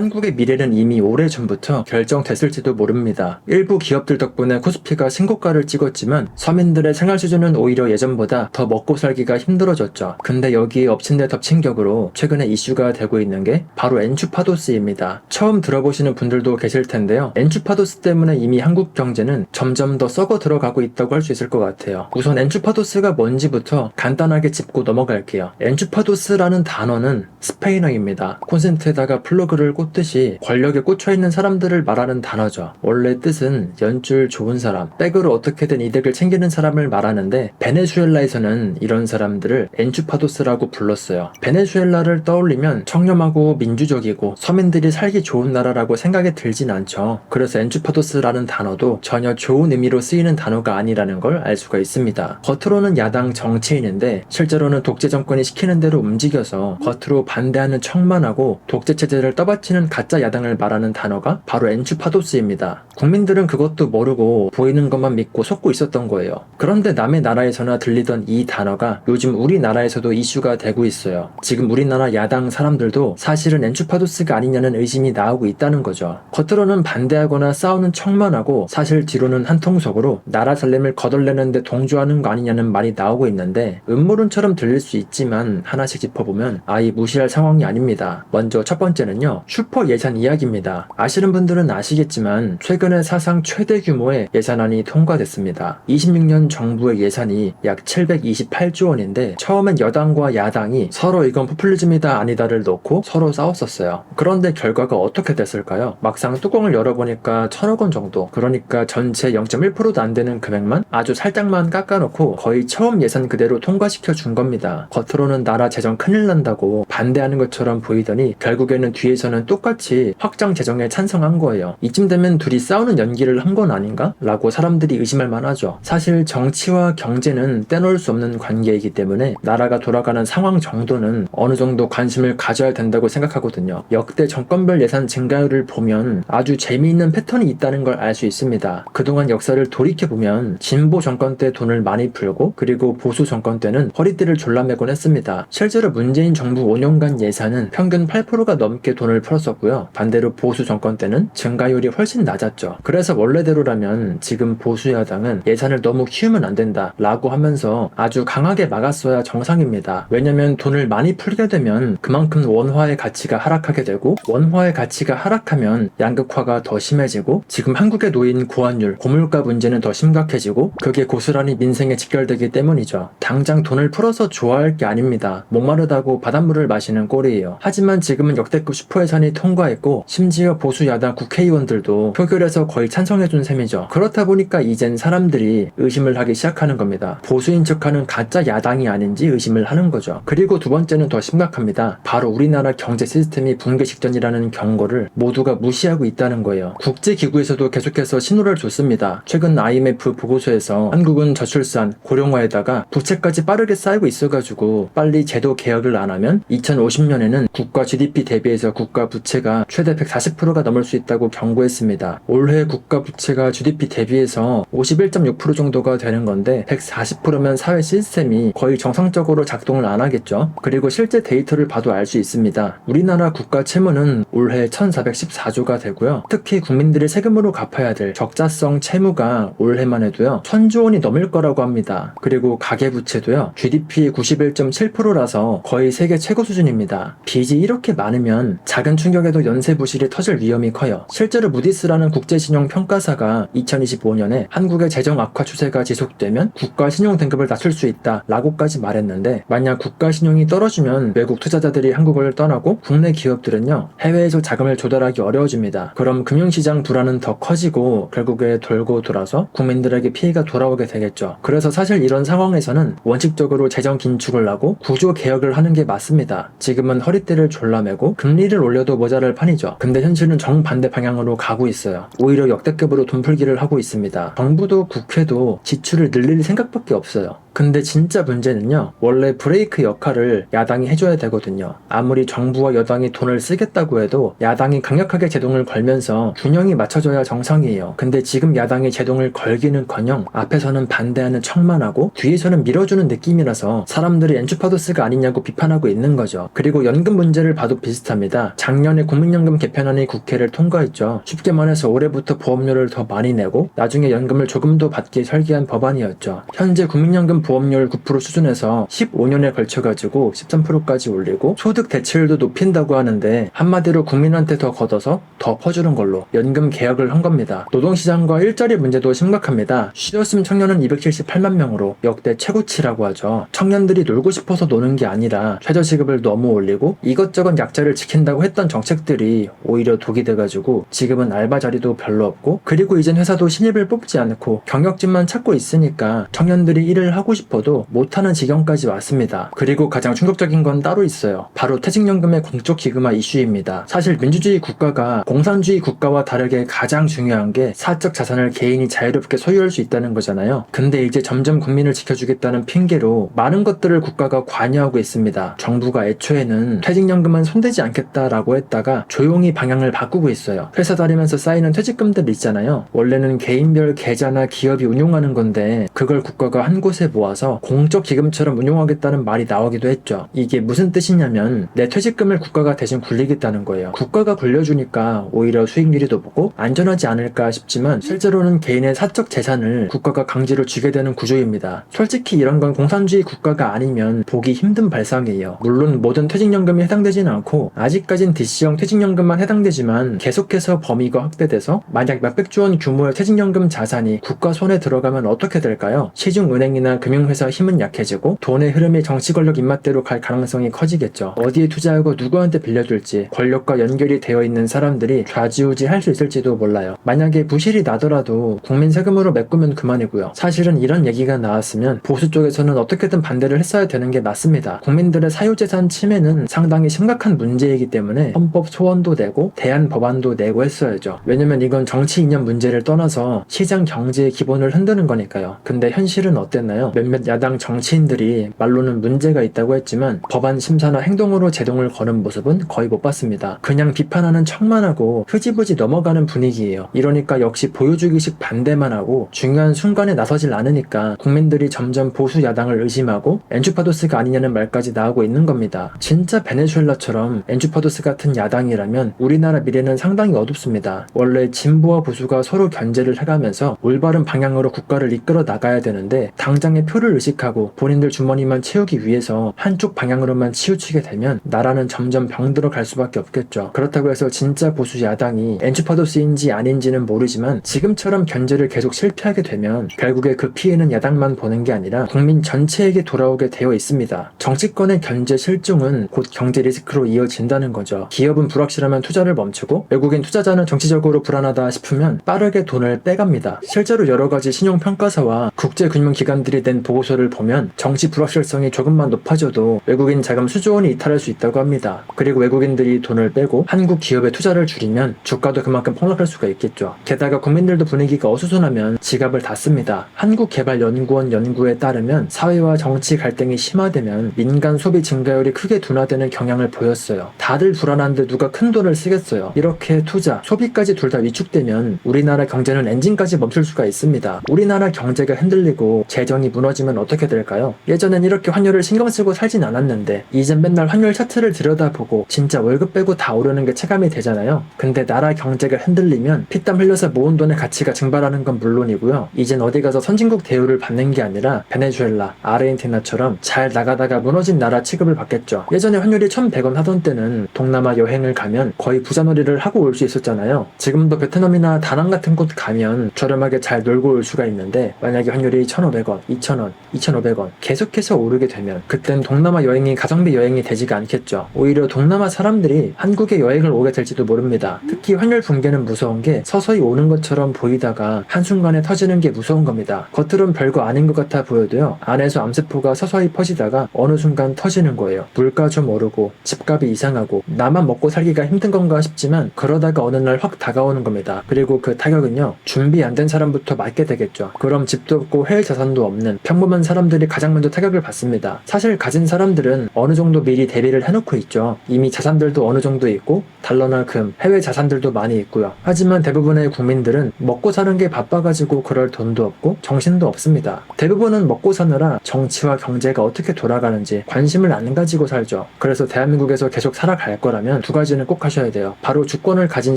한국의 미래는 이미 오래전부터 결정됐을지도 모릅니다. 일부 기업들 덕분에 코스피가 신고가를 찍었지만 서민들의 생활 수준은 오히려 예전보다 더 먹고 살기가 힘들어졌죠. 근데 여기에 엎친 데 덮친 격으로 최근에 이슈가 되고 있는 게 바로 엔추파도스입니다. 처음 들어보시는 분들도 계실 텐데요. 엔추파도스 때문에 이미 한국 경제는 점점 더 썩어 들어가고 있다고 할 수 있을 것 같아요. 우선 엔추파도스가 뭔지부터 간단하게 짚고 넘어갈게요. 엔추파도스라는 단어는 스페인어입니다. 콘센트에다가 플러그를 꽂듯이 권력에 꽂혀있는 사람들을 말하는 단어죠. 원래 뜻은 연줄 좋은 사람, 백으로 어떻게든 이득을 챙기는 사람을 말하는데 베네수엘라에서는 이런 사람들을 엔추파도스라고 불렀어요. 베네수엘라를 떠올리면 청렴하고 민주적이고 서민들이 살기 좋은 나라라고 생각이 들진 않죠. 그래서 엔추파도스라는 단어도 전혀 좋은 의미로 쓰이는 단어가 아니라는 걸 알 수가 있습니다. 겉으로는 야당 정치인인데 실제로는 독재 정권이 시키는 대로 움직여서 겉으로 반대하는 척만하고 독재 체제를 떠받치는 가짜 야당을 말하는 단어가 바로 엔추파도스입니다. 국민들은 그것도 모르고 보이는 것만 믿고 속고 있었던 거예요. 그런데 남의 나라에서나 들리던 이 단어가 요즘 우리나라에서도 이슈가 되고 있어요. 지금 우리나라 야당 사람들도 사실은 엔추파도스가 아니냐는 의심이 나오고 있다는 거죠. 겉으로는 반대하거나 싸우는 척만 하고 사실 뒤로는 한통속으로 나라 살림을 거덜내는데 동조하는 거 아니냐는 말이 나오고 있는데 음모론처럼 들릴 수 있지만 하나씩 짚어보면 아예 무시할 상황이 아닙니다. 먼저 첫 번째는요, 슈퍼 예산 이야기입니다. 아시는 분들은 아시겠지만 최근에 사상 최대 규모의 예산안이 통과됐습니다. 26년 정부의 예산이 약 728조 원인데 처음엔 여당과 야당이 서로 이건 포퓰리즘이다 아니다를 놓고 서로 싸웠었어요. 그런데 결과가 어떻게 됐을까요? 막상 뚜껑을 열어보니까 1,000억 원 정도, 그러니까 전체 0.1%도 안 되는 금액만 아주 살짝만 깎아놓고 거의 처음 예산 그대로 통과시켜 준 겁니다. 겉으로는 나라 재정 큰일 난다고 반대하는 것처럼 보이더니 결국에는 뒤에서는 똑같이 확장 재정에 찬성한 거예요. 이쯤 되면 둘이 싸우는 연기를 한 건 아닌가? 라고 사람들이 의심할 만하죠. 사실 정치와 경제는 떼놓을 수 없는 관계이기 때문에 나라가 돌아가는 상황 정도는 어느 정도 관심을 가져야 된다고 생각하거든요. 역대 정권별 예산 증가율을 보면 아주 재미있는 패턴이 있다는 걸 알 수 있습니다. 그동안 역사를 돌이켜보면 진보 정권 때 돈을 많이 풀고 그리고 보수 정권 때는 허리띠를 졸라매곤 했습니다. 실제로 문재인 정부 5년간 예산은 평균 8%가 넘게 돈을 풀었었고요. 반대로 보수 정권 때는 증가율이 훨씬 낮았죠. 그래서 원래대로라면 지금 보수 야당은 예산을 너무 키우면 안 된다 라고 하면서 아주 강하게 막았어야 정상입니다. 왜냐면 돈을 많이 풀게 되면 그만큼 원화의 가치가 하락하게 되고 원화의 가치가 하락하면 양극화가 더 심해지고 지금 한국에 놓인 고환율, 고물가 문제는 더 심각해지고 그게 고스란히 민생에 직결되기 때문이죠. 당장 돈을 풀어서 좋아할 게 아닙니다. 목마르다고 바닷물을 마시는 꼴이에요. 하지만 지금은 역대급 슈퍼예산이 통과했고 심지어 보수 야당 국회의원들도 표결에서 거의 찬성해준 셈이죠. 그렇다 보니까 이젠 사람들이 의심을 하기 시작하는 겁니다. 보수인 척하는 가짜 야당이 아닌지 의심을 하는 거죠. 그리고 두 번째는 더 심각합니다. 바로 우리나라 경제 시스템이 붕괴 직전이라는 경고를 모두가 무시하고 있다는 거예요. 국제기구에서도 계속해서 신호를 줬습니다. 최근 IMF 보고서에서 한국은 저출산, 고령화에다가 부채까지 빠르게 쌓이고 있어가지고 빨리 제도 개혁을 안 하면 2050년에는 국가 GDP 대비해서 국가 부채가 최대 140%가 넘을 수 있다고 경고했습니다. 올해 국가 부채가 GDP 대비해서 51.6% 정도가 되는 건데 140%면 사회 시스템이 거의 정상적으로 작동을 안 하겠죠. 그리고 실제 데이터를 봐도 알 수 있습니다. 우리나라 국가 채무는 올해 1,414조가 되고요. 특히 국민들이 세금으로 갚아야 될 적자성 채무가 올해만 해도요 1,000조 원이 넘을 거라고 합니다. 그리고 가계부채도요 GDP의 91.7%라서 거의 세계 최고 수준입니다. 빚이 이렇게 많으면 작은 충격에도 연쇄 부실이 터질 위험이 커요. 실제로 무디스라는 국제신용평가사가 2025년에 한국의 재정 악화 추세가 지속되면 국가 신용 등급을 낮출 수 있다 라고까지 말했는데 만약 국가 신용이 떨어지면 외국 투자자들이 한국을 떠나고 국내 기업들은요 해외에서 자금을 조달하기 어려워집니다. 그럼 금융시장 불안은 더 커지고 결국에 돌고 돌아서 국민들에게 피해가 돌아오게 되겠죠. 그래서 사실 이런 상황에서는 원칙적으로 재정 긴축을 하고 구조 개혁을 하는 게 맞습니다. 지금은 허리띠를 졸라매고 금리를 올려도 모자랄 판이죠. 근데 현실은 정반대 방향으로 가고 있어요. 오히려 역대급으로 돈풀기를 하고 있습니다. 정부도 국회도 지출을 늘릴 생각밖에 없어요. 근데 진짜 문제는요, 원래 브레이크 역할을 야당이 해줘야 되거든요. 아무리 정부와 여당이 돈을 쓰겠다고 해도 야당이 강력하게 제동을 걸면서 균형이 맞춰져야 정상이에요. 근데 지금 야당이 제동을 걸기는커녕 앞에서는 반대하는 척만 하고 뒤에서는 밀어주는 느낌이라서 사람들이 엔추파도스가 아니냐고 비판하고 있는 거죠. 그리고 연금 문제를 봐도 비슷합니다. 작년에 국민연금 개편안이 국회를 통과했죠. 쉽게 말해서 올해부터 보험료를 더 많이 내고 나중에 연금을 조금 더 받게 설계한 법안이었죠. 현재 국민연금 보험료를 9% 수준에서 15년에 걸쳐가지고 13%까지 올리고 소득 대체율도 높인다고 하는데 한마디로 국민한테 더 걷어서 더 퍼주는 걸로 연금 개혁을 한 겁니다. 노동시장과 일자리 문제도 심각합니다. 쉬었음 청년은 278만 명으로 역대 최고치라고 하죠. 청년들이 놀고 싶어서 노는 게 아니라 최저시급을 너무 올리고 이것저것 약자를 지킨다고 했던 정책들이 오히려 독이 돼가지고 지금은 알바 자리도 별로 없고, 그리고 이젠 회사도 신입을 뽑지 않고 경력직만 찾고 있으니까 청년들이 일을 하고 싶어도 못하는 지경까지 왔습니다. 그리고 가장 충격적인 건 따로 있어요. 바로 퇴직연금의 공적기금화 이슈입니다. 사실 민주주의 국가가 공산주의 국가와 다르게 가장 중요한 게 사적 자산을 개인이 자유롭게 소유할 수 있다는 거잖아요. 근데 이제 점점 국민을 지켜주겠다는 핑계로 많은 것들을 국가가 관여하고 있습니다. 정부가 애초에는 퇴직연금은 손대지 않겠다라고 했다가 조용히 방향을 바꾸고 있어요. 회사 다니면서 쌓이는 퇴직금들 있잖아요. 원래는 개인별 계좌나 기업이 운용하는 건데 그걸 국가가 한 곳에 모아서 공적 기금처럼 운용하겠다는 말이 나오기도 했죠. 이게 무슨 뜻이냐면 내 퇴직금을 국가가 대신 굴리겠다는 거예요. 국가가 굴려주니까 오히려 수익률이 높고 안전하지 않을까 싶지만 실제로는 개인의 사적 재산을 국가가 강제로 쥐게 되는 구조입니다. 솔직히 이런 건 공산주의 국가가 아니면 보기 힘든 발상이에요. 물론 모든 퇴직연금이 해당되지는 않고 아직까진 DC형 퇴직연금만 해당되지만 계속해서 범위가 확대돼서 만약 몇백조 원 규모의 퇴직연금 자산이 국가 손에 들어가면 어떻게 될까요? 시중은행이나 금융회사 힘은 약해지고 돈의 흐름이 정치 권력 입맛대로 갈 가능성이 커지겠죠. 어디에 투자하고 누구한테 빌려줄지 권력과 연결이 되어 있는 사람들이 좌지우지할 수 있을지도 몰라요. 만약에 부실이 나더라도 국민 세금으로 메꾸면 그만이고요. 사실은 이런 얘기가 나왔으면 보수 쪽에서는 어떻게든 반대를 했어야 되는 게 맞습니다. 국민들의 사유재산 침해는 상당히 심각한 문제이기 때문에 헌법 소원도 내고 대안 법안도 내고 했어야죠. 왜냐면 이건 정치 이념 문제를 떠나서 시장 경제의 기본을 흔드는 거니까요. 근데 현실은 어땠나요? 몇몇 야당 정치인들이 말로는 문제가 있다고 했지만 법안 심사나 행동으로 제동을 거는 모습은 거의 못 봤습니다. 그냥 비판하는 척만 하고 흐지부지 넘어가는 분위기예요. 이러니까 역시 보여주기식 반대만 하고 중요한 순간에 나서질 않으니까 국민들이 점점 보수 야당을 의심하고 엔추파도스가 아니냐는 말까지 나오고 있는 겁니다. 진짜 베네수엘라처럼 엔추파도스 같은 야당이라면 우리나라 미래는 상당히 어둡습니다. 원래 진보와 보수가 서로 견제를 해가면서 올바른 방향으로 국가를 이끌어 나가야 되는데 당장의 표를 의식하고 본인들 주머니만 채우기 위해서 한쪽 방향으로만 치우치게 되면 나라는 점점 병들어 갈 수밖에 없겠죠. 그렇다고 해서 진짜 보수 야당이 엔추파도스인지 아닌지는 모르지만 지금처럼 견제를 계속 실패하게 되면 결국에 그 피해는 야당만 보는 게 아니라 국민 전체에게 돌아오게 되어 있습니다. 정치권의 견제 실종은 곧 경제 리스크로 이어진다는 거죠. 기업은 불확실하면 투자를 멈추고 외국인 투자자는 정치적으로 불안하다 싶으면 빠르게 돈을 빼갑니다. 실제로 여러 가지 신용평가사와 국제금융기관들이 낸 보고서를 보면 정치 불확실성이 조금만 높아져도 외국인 자금 수조 원이 이탈할 수 있다고 합니다. 그리고 외국인들이 돈을 빼고 한국 기업에 투자를 줄이면 주가도 그만큼 폭락할 수가 있겠죠. 게다가 국민들도 분위기가 어수선하면 지갑을 닫습니다. 한국개발연구원 연구에 따르면 사회와 정치 갈등이 심화되면 민간 소비 증가율이 크게 둔화되는 경향을 보였어요. 다들 불안한데 누가 큰 돈을 쓰겠어요. 이렇게 투자, 소비까지 둘 다 위축되면 우리나라 경제는 엔진까지 멈출 수가 있습니다. 우리나라 경제가 흔들리고 재정이 무너지면 어떻게 될까요? 예전엔 이렇게 환율을 신경 쓰고 살진 않았는데 이젠 맨날 환율 차트를 들여다보고 진짜 월급 빼고 다 오르는 게 체감이 되잖아요. 근데 나라 경제가 흔들리면 피땀 흘려서 모은 돈의 가치가 증발하는 건 물론이고요. 이젠 어디 가서 선진국 대우를 받는 게 아니라 베네수엘라, 아르헨티나처럼 잘 나가다가 무너진 나라 취급을 받겠죠. 예전에 환율이 1,100원 하던 때는 동남아 여행을 가면 거의 부자놀이를 하고 올 수 있었잖아요. 지금도 베트남이나 다낭 같은 곳 가면 저렴하게 잘 놀고 올 수가 있는데 만약에 환율이 1,500원, 2,000원, 2,500원 계속해서 오르게 되면 그땐 동남아 여행이 가성비 여행이 되지가 않겠죠. 오히려 동남아 사람들이 한국에 여행을 오게 될지도 모릅니다. 특히 환율 붕괴는 무서운 게 서서히 오는 것처럼 보이다가 한순간에 터지는 게 무서운 겁니다. 겉으론 별거 아닌 것 같아 보여도요. 안에서 암세포가 서서히 퍼지다가 어느 순간 터지는 거예요. 물가 좀 오르고 집값이 이상하고 나만 먹고 살기가 힘든 건가 싶지만 그러다가 어느 날 확 다가오는 겁니다. 그리고 그 타격은요. 준비 안 된 사람부터 맞게 되겠죠. 그럼 집도 없고 해외 자산도 없는 평범한 사람들이 가장 먼저 타격을 받습니다. 사실 가진 사람들은 어느 정도 미리 대비를 해놓고 있죠. 이미 자산들도 어느 정도 있고 달러나 금, 해외 자산들도 많이 있고요. 하지만 대부분의 국민들은 먹고 사는 게 바빠가지고 그럴 돈도 없고 정신도 없습니다. 대부분은 먹고 사느라 정치와 경제가 어떻게 돌아가는지 관심을 안 가지고 살죠. 그래서 대한민국에서 계속 살아갈 거라면 두 가지는 꼭 하셔야 돼요. 바로 주권을 가진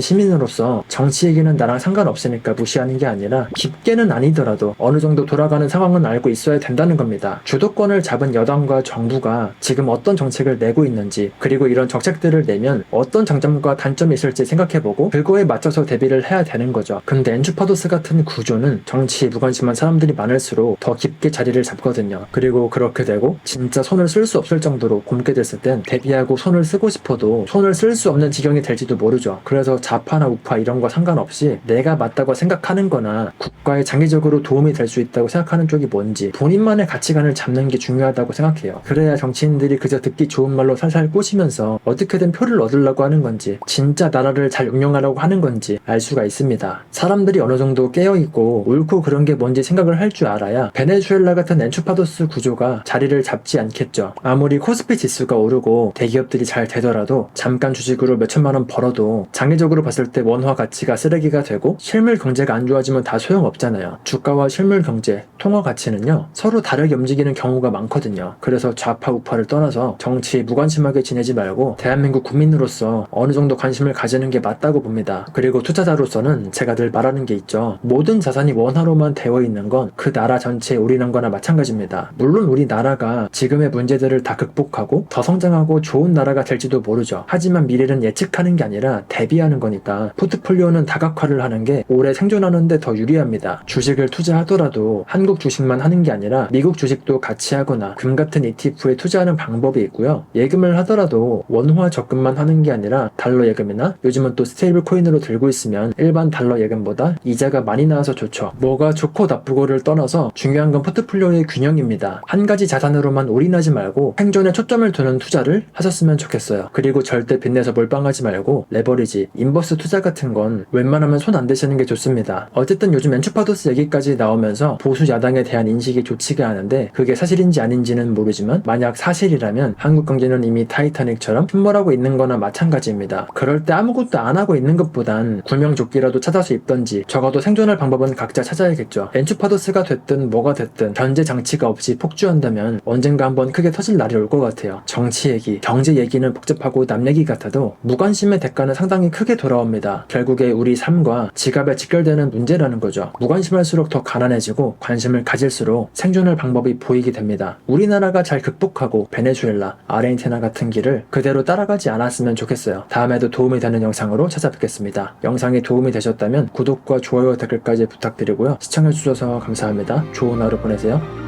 시민으로서 정치 얘기는 나랑 상관없으니까 무시하는 게 아니라 깊게는 아니더라도 어느 정도 돌아가는 상황은 알고 있어야 된다는 겁니다. 주도권을 잡은 여당과 정부가 지금 어떤 정책을 내고 있는지, 그리고 이런 정책들을 내면 어떤 장점과 단점이 있을지 생각해보고 그거에 맞춰서 대비를 해야 되는 거죠. 근데 엔추파도스 같은 구조는 정치에 무관심한 사람들이 많을수록 더 깊게 자리를 잡거든요. 그리고 그렇게 되고 진짜 손을 쓸 수 없을 정도로 굼게 됐을 땐 대비하고 손을 쓰고 싶어도 손을 쓸 수 없는 지경이 될지도 모르죠. 그래서 좌파나 우파 이런 거 상관없이 내가 맞다고 생각하는 거나 국가에 장기적으로 도움이 될 수 있다고 생각하는 쪽이 뭔지 본인만의 가치관을 잡는 게 중요하다고 생각해요. 그래야 정치인들이 그저 듣기 좋은 말로 살살 꼬시면서 어떻게든 표를 얻으려고 하는 건지 진짜 나라를 잘 운영하려고 하는 건지 알 수가 있습니다. 사람들이 어느 정도 깨어있고 옳고 그런 게 뭔지 생각을 할 줄 알아야 베네수엘라 같은 엔추파도스 구조가 자리를 잡지 않겠죠. 아무리 코스피 지수가 오르고 대기업들이 잘 되더라도 잠깐 주식으로 몇천만 원 벌어도 장기적으로 봤을 때 원화 가치가 쓰레기가 되고 실물 경제가 안 좋아지면 다 소용없잖아요. 주가와 실물 경제, 통화 가치는요 서로 다르게 움직이는 경우가 많거든요. 그래서 좌파 우파를 떠나서 정치에 무관심하게 지내지 말고 대한민국 국민으로서 어느 정도 관심을 가지는 게 맞다고 봅니다. 그리고 투자자로서는 제가 늘 말하는 게 있죠. 모든 자산이 원화로만 되어 있는 건 그 나라 전체에 올인한 거나 마찬가지입니다. 물론 우리나라가 지금의 문제들을 다 극복하고 더 성장하고 좋은 나라가 될지도 모르죠. 하지만 미래는 예측하는 게 아니라 대비하는 거니까 포트폴리오는 다각화를 하는 게 오래 생존하는 데 더 유리합니다. 주식을 투자하더라도 한국 주식만 하는 게 아니라 미국 주식도 같이 하거나 금 같은 ETF에 투자하는 방법이 있고요. 예금을 하더라도 원화 적금만 하는 게 아니라 달러 예금이나 요즘은 또 스테이블 코인으로 들고 있으면 일반 달러 예금보다 이자가 많이 나와서 좋죠. 뭐가 좋고 나쁘고를 떠나서 중요한 건 포트폴리오의 균형입니다. 한 가지 자산으로만 올인하지 말고 생존에 초점을 두는 투자를 하셨으면 좋겠어요. 그리고 절대 빚내서 몰빵하지 말고 레버리지, 인버스 투자 같은 건 웬만하면 손 안 대시는 게 좋습니다. 어쨌든 요즘 엔추파도스 얘기까지 나오면서 보수 야당에 대한 인식이 좋지가 않은데 그게 사실인지 아닌지는 모르지만 만약 사실이라면 한국 경제는 이미 타이타닉처럼 침몰하고 있는 거나 마찬가지입니다. 그럴 때 아무것도 안 하고 있는 것보단 구명조끼라도 찾아서 입던지 적어도 생존할 방법은 각자 찾아야겠죠. 엔추파도스가 됐든 뭐가 됐든 견제 장치가 없이 폭주한다면 언젠가 한번 크게 터질 날이 올 것 같아요. 정치 얘기, 경제 얘기는 복잡하고 남 얘기 같아도 무관심의 대가는 상당히 크게 돌아옵니다. 결국에 우리 삶과 지갑에 직결되는 문제라는 거죠. 무관심할수록 더 가난해지고 관심을 가질수록 생존할 방법이 보이게 됩니다. 우리나라가 잘 극복하고 베네수엘라, 아르헨티나 같은 길을 그대로 따라가지 않았으면 좋겠어요. 다음에도 도움이 되는 영상으로 찾아뵙겠습니다. 영상이 도움이 되셨다면 구독과 좋아요, 댓글까지 부탁드리고요. 시청해주셔서 감사합니다. 좋은 하루 보내세요.